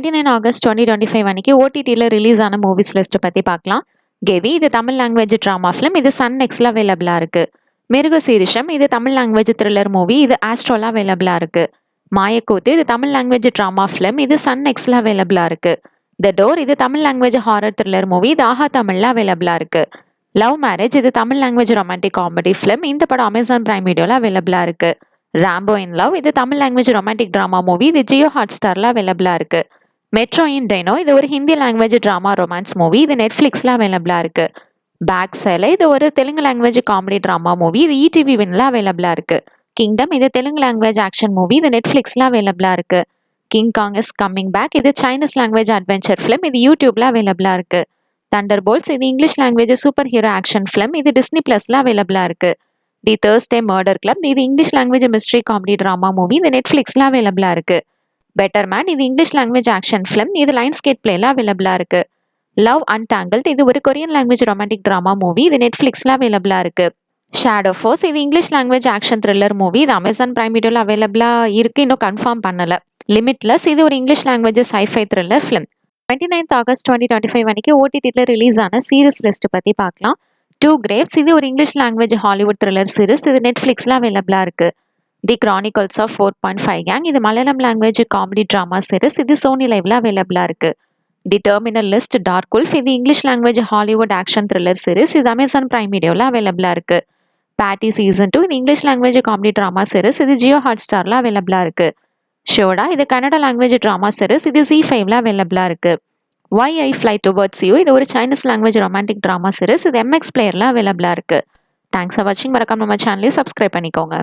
29 August 2025 அன்னைக்கு ஓடிடியில் release ஆன மூவிஸ் லிஸ்ட் பற்றி பார்க்கலாம். கேவி இது தமிழ் லாங்குவேஜ் ட்ராமா ஃபிலிம், இது சன் நெக்ஸ்ட்ல அவைலபிளாக இருக்குது. மிருக சீரிஷம் இது தமிழ் லாங்குவேஜ் த்ரில்லர் மூவி, இது ஆஸ்ட்ரோல அவைலபிளாக இருக்குது. மாயக்கூத்து இது தமிழ் லாங்குவேஜ் ட்ராமா ஃபிலிம், இது சன் நெக்ஸ்ட்ல அவைலபிளாக இருக்குது. த டோர் இது Tamil language horror thriller movie, இது ஆஹா தமிழில் அவைலபிளாக இருக்குது. லவ் மேரேஜ் இது Tamil language romantic comedy film, இந்த படம் அமேசான் பிரைம் வீடியோவில் அவைலபிளாக இருக்குது. ராம்போ இன் லவ் இது Tamil language romantic drama movie, இது ஜியோ ஹாட் ஸ்டாரில் அவைலபிளாக இருக்குது. மெட்ரோ இன் டெனோ இது ஒரு Hindi language drama romance movie, இது நெட்ஃப்ளிக்ஸில் அவைலபிளாக இருக்குது. பேக் சேலை இது ஒரு Telugu language comedy drama movie, இது இடிவி வின்ல அவைலபிளாக இருக்குது. கிங்டம் இது தெலுங்கு லாங்குவேஜ் ஆக்ஷன் மூவி, இது நெட்ஃப்ளிக்ஸில் அவைலபிளாக இருக்குது. King Kong is coming back இது சைனீஸ் லாங்குவேஜ் அட்வென்ச்சர் ஃபிலிம், இது யூடியூப்ல அவைலபிளாக இருக்குது. தண்டர் போல்ட்ஸ் இது English language super hero action film, இது டிஸ்னி பிளஸ்ல அவைலபிளாக இருக்குது. தி தேர்ஸ்டே மர்டர் கிளப் இது English language mystery comedy drama movie, இது நெட்ஃப்ளிக்ஸில் அவைலபிளாக இருக்குது. பெட்டர் மேன் இது இங்கிலீஷ் லாங்குவேஜ் ஆக்ஷன் ஃபிலிம், இது லைன்ஸ்கேட் பிளேல அவைலபிளாக இருக்குது. லவ் அன்டாங்கிள்ட் இது ஒரு Korean language romantic drama movie, இது நெட்ஃப்ளிக்ஸில் அவைலபிளாக இருக்குது. ஷேடோ ஃபோர்ஸ் இது English language action thriller movie, இது அமேசான் பிரைம் வீடியோவில் அவைலபிளாக இருக்குது, இன்னும் கன்ஃபார்ம் பண்ணலை. லிமிட்லெஸ் இது ஒரு English language sci-fi thriller film. 29 August 2025 அன்னைக்கு ஓடிடியில் ரிலீஸ் ஆன சீரிஸ் லிஸ்ட் பற்றி பார்க்கலாம். டூ கிரேவ்ஸ் இது ஒரு English language Hollywood thriller series, இது நெட்ஃப்ளிக்ஸில் அவைலபிளாக இருக்குது. தி கிரானிக்கல்ஸ் ஆஃப் 4.5 கேங் இது Malayalam language comedy drama series, இது சோனி லைவ்ல அவைலபிளாக இருக்குது. தி டெர்மினல் லிஸ்ட் டார்க் உல்ஃப் இது English language Hollywood action thriller series, இது அமேசான் பிரைம் வீடியோவில் அவைலபிளாக இருக்குது. பேட்டி சீசன் 2 இது English language comedy drama series, இது ஜியோ ஹாட் ஸ்டாரில் அவைலபிளாக இருக்குது. ஷோடா இது கன்னட லாங்குவேஜ் ட்ராமா சீரிஸ், இது Z5ல அவைலபிளாக இருக்குது. Why I Fly Towards You இது ஒரு Chinese language romantic drama series, இது MX பிளேயரில் அவைலபிளாக இருக்குது. தேங்க்ஸ் ஃபார் வாட்சிங். மறக்காம நம்ம சேனலையும் சப்ஸ்கிரைப் பண்ணிக்கோங்க.